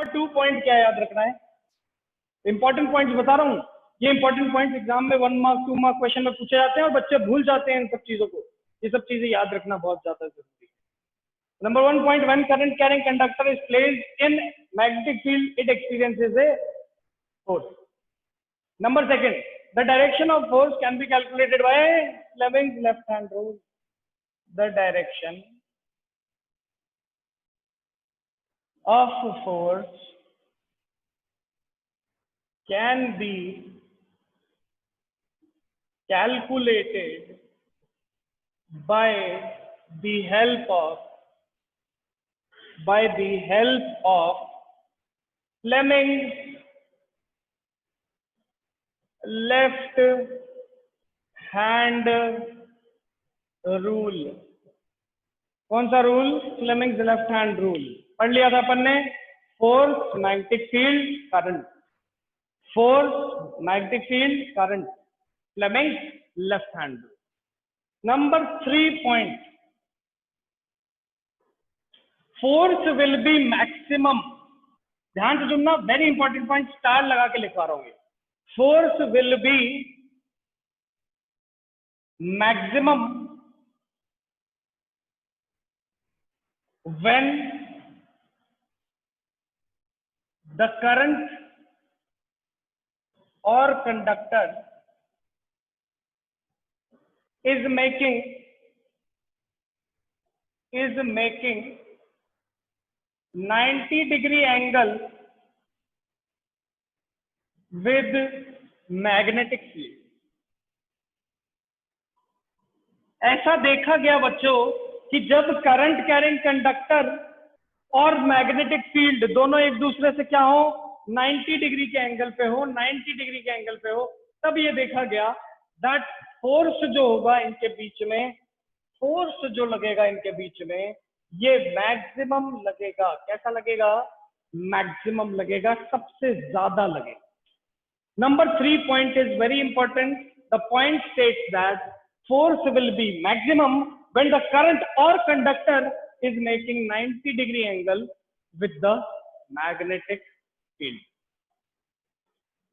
Number 2 point क्या याद रखना है, इंपॉर्टेंट पॉइंट्स बता रहा हूँ। ये इंपॉर्टेंट पॉइंट एग्जाम में 1 मार्क 2 मार्क क्वेश्चन में पूछे जाते हैं और बच्चे भूल जाते हैं इन सब चीजों को। ये सब चीजें याद रखना बहुत ज्यादा जरूरी है। Number 1 point, when current carrying conductor is placed in magnetic field it experiences a force. Number 2, the direction of force can be calculated by Fleming's left hand rule. The direction of force can be calculated by the help of Fleming's left hand rule। कौन सा rule? Fleming's left hand rule. पढ़ लिया था अपन ने, force magnetic field current, force magnetic field current, Fleming's left hand rule. Number 3 point, force will be maximum. ध्यान से सुनना, very important point, star लगा के लिखवा रहा हूं। Force will be maximum when the current or conductor is making 90-degree angle with magnetic field। ऐसा देखा गया बच्चों कि जब करंट कैरिंग कंडक्टर और मैग्नेटिक फील्ड दोनों एक दूसरे से क्या हो, 90 डिग्री के एंगल पे हो, 90 डिग्री के एंगल पे हो, तब ये देखा गया दैट फोर्स जो होगा इनके बीच में, फोर्स जो लगेगा इनके बीच में, ये मैक्सिमम लगेगा। कैसा लगेगा? मैक्सिमम लगेगा, सबसे ज्यादा लगेगा। Number 3 point is very important. The point states that force will be maximum when the current or conductor is making 90-degree angle with the magnetic field।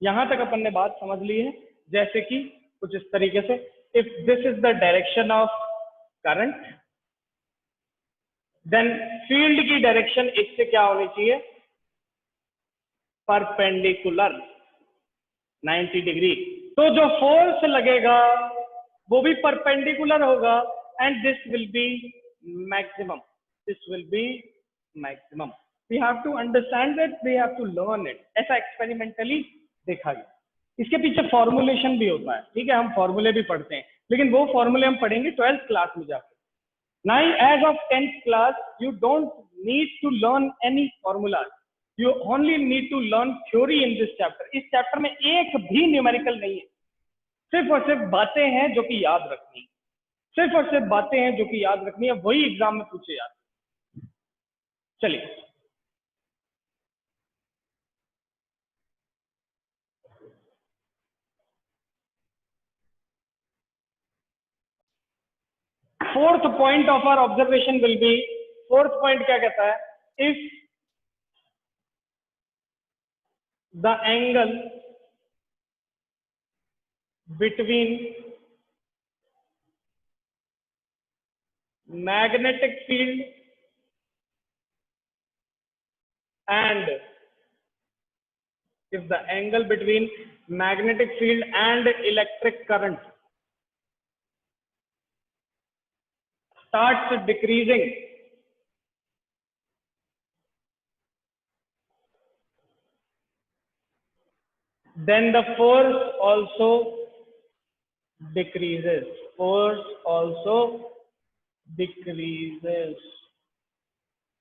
यहां तक अपन ने बात समझ ली है, जैसे कि कुछ इस तरीके से, if this is the direction of current then field की डायरेक्शन इससे क्या होनी चाहिए? Perpendicular 90 degree. तो जो फोर्स लगेगा वो भी परपेंडिकुलर होगा and this will be maximum, this will be maximum. We have to understand it, we have to learn it. ऐसा एक्सपेरिमेंटली देखा गया। इसके पीछे फॉर्मुलेशन भी होता है, ठीक है, हम फॉर्मूले भी पढ़ते हैं, लेकिन वो फॉर्मूले हम पढ़ेंगे 12th क्लास में जाकर। Now as of 10th class you don't need to learn any formula, you only need to learn theory in this chapter. इस चैप्टर में एक भी न्यूमेरिकल नहीं है, सिर्फ और सिर्फ बातें हैं जो कि याद रखनी है, सिर्फ और सिर्फ बातें हैं जो कि याद रखनी है, वही एग्जाम में पूछे जाते हैं। चलिए, fourth point of our observation will be, fourth point क्या कहता है? If the angle between magnetic field and if the angle between magnetic field and electric current starts decreasing, then the force also decreases, force also decreases।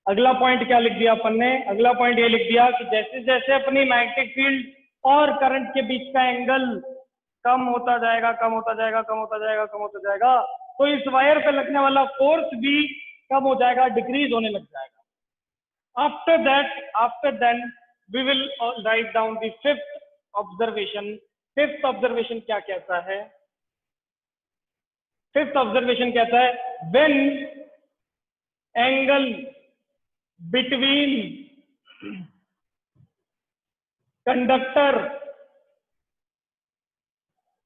अगला point क्या लिख दिया अपन ने? अगला point ये लिख दिया कि जैसे जैसे अपनी मैग्नेटिक फील्ड और करंट के बीच का एंगल कम होता जाएगा, कम होता जाएगा, कम होता जाएगा, कम होता जाएगा, तो इस वायर पे लगने वाला फोर्स भी कम हो जाएगा, डिक्रीज होने लग जाएगा। After then we will write down the fifth observation. Fifth observation क्या कहता है? फिफ्थ ऑब्जर्वेशन कहता है when angle between conductor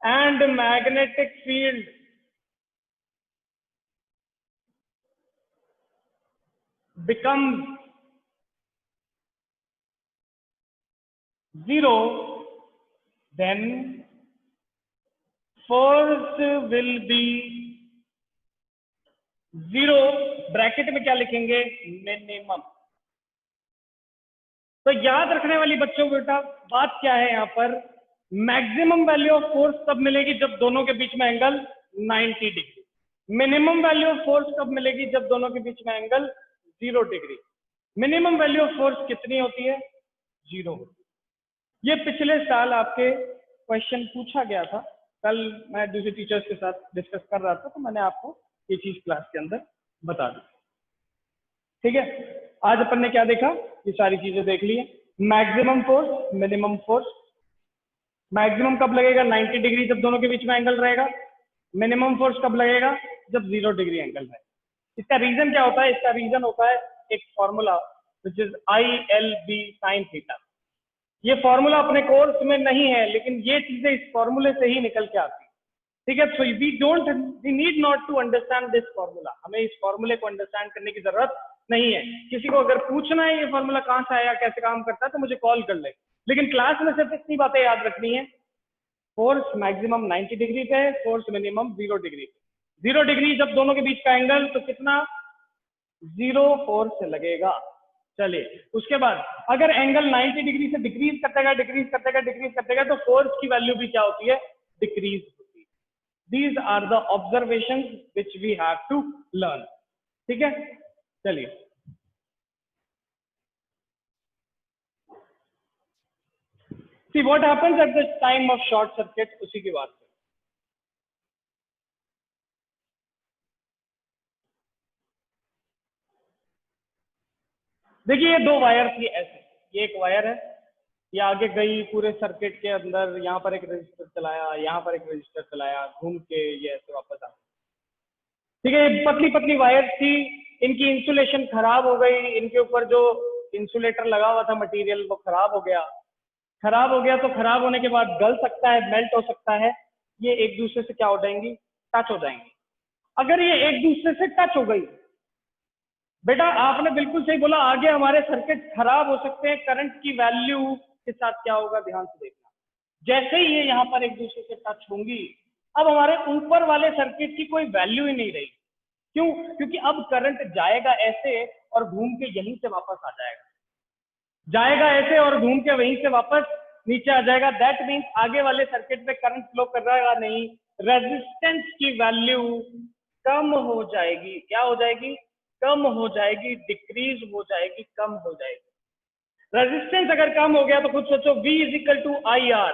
and magnetic field becomes 0, then force will be 0, bracket में क्या लिखेंगे, मिनिमम। तो याद रखने वाली बच्चों बेटा बात क्या है यहाँ पर, मैक्सिमम वैल्यू ऑफ फोर्स तब मिलेगी जब दोनों के बीच में angle 90 degree, minimum value of force कब मिलेगी जब दोनों के बीच में angle 0 degree. Minimum value of force कितनी होती है, 0 होती है। ये पिछले साल आपके क्वेश्चन पूछा गया था, कल मैं दूसरे टीचर्स के साथ डिस्कस कर रहा था तो मैंने आपको ये चीज क्लास के अंदर बता दी। ठीक है, आज अपन ने क्या देखा, ये सारी चीजें देख ली है। Maximum force, minimum force. Maximum कब लगेगा, 90 डिग्री जब दोनों के बीच में एंगल रहेगा। मिनिमम फोर्स कब लगेगा, जब 0 डिग्री एंगल रहेगा। इसका रीजन क्या होता है, इसका रीजन होता है एक formula which is ILB sin theta. ये फॉर्मूला अपने कोर्स में नहीं है, लेकिन ये चीजें इस फॉर्मूले से ही निकल के आती है। ठीक है, so we need not to understand this formula, हमें इस फॉर्मूले को अंडरस्टैंड करने की जरूरत नहीं है। किसी को अगर पूछना है ये फॉर्मूला कहाँ से आया, कैसे काम करता है, तो मुझे कॉल कर ले, लेकिन क्लास में सिर्फ इतनी बातें याद रखनी है, फोर्स मैक्सिमम 90 डिग्री पे, फोर्स मिनिमम 0 डिग्री पे। 0 डिग्री जब दोनों के बीच का एंगल, तो कितना, 0 फोर्स लगेगा। चलिए, उसके बाद अगर एंगल 90 डिग्री से डिक्रीज करतेगा तो फोर्स की वैल्यू भी क्या होती है, डिक्रीज होती है। These are the observations which we have to learn. ठीक है, चलिए see what happens at the time of short circuit, उसी की बात करें। देखिए ये दो वायर थी ऐसे, ये एक वायर है, ये आगे गई पूरे सर्किट के अंदर, यहाँ पर एक रजिस्टर चलाया, यहाँ पर एक रजिस्टर चलाया, घूम के ये ऐसे वापस आ। ठीक है, ये पतली पतली वायर थी, इनकी इंसुलेशन खराब हो गई, इनके ऊपर जो इंसुलेटर लगा हुआ था मटेरियल वो खराब हो गया। खराब हो गया तो खराब होने के बाद गल सकता है, मेल्ट हो सकता है, ये एक दूसरे से क्या हो जाएंगी, टच हो जाएंगी। अगर ये एक दूसरे से टच हो गई, बेटा आपने बिल्कुल सही बोला, आगे हमारे सर्किट खराब हो सकते हैं, करंट की वैल्यू के साथ क्या होगा, ध्यान से देखना। जैसे ही ये यहाँ पर एक दूसरे से टच होंगी, अब हमारे ऊपर वाले सर्किट की कोई वैल्यू ही नहीं रही। क्यों, क्योंकि अब करंट जाएगा ऐसे और घूम के यहीं से वापस आ जाएगा, जाएगा ऐसे और घूम के वहीं से वापस नीचे आ जाएगा। दैट मीन्स आगे वाले सर्किट में करंट फ्लो कर रहा है नहीं, रेजिस्टेंस की वैल्यू कम हो जाएगी। क्या हो जाएगी, कम हो जाएगी, डिक्रीज हो जाएगी, कम हो जाएगी। रेजिस्टेंस अगर कम हो गया तो खुद सोचो, V is equal to I R,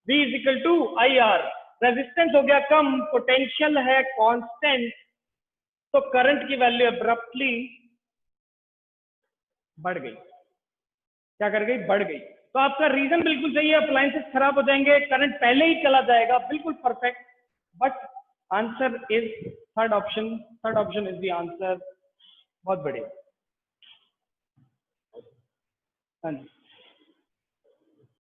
V is equal to I R. Resistance हो गया कम, पोटेंशियल है कांस्टेंट, तो करंट की वैल्यू अब्रप्टली बढ़ गई। क्या कर गई, बढ़ गई। तो आपका रीजन बिल्कुल सही है, अप्लायंसेस खराब हो जाएंगे, करंट पहले ही चला जाएगा, बिल्कुल perfect. But answer is third option, third option is the answer. बहुत बढ़िया, हाँ जी।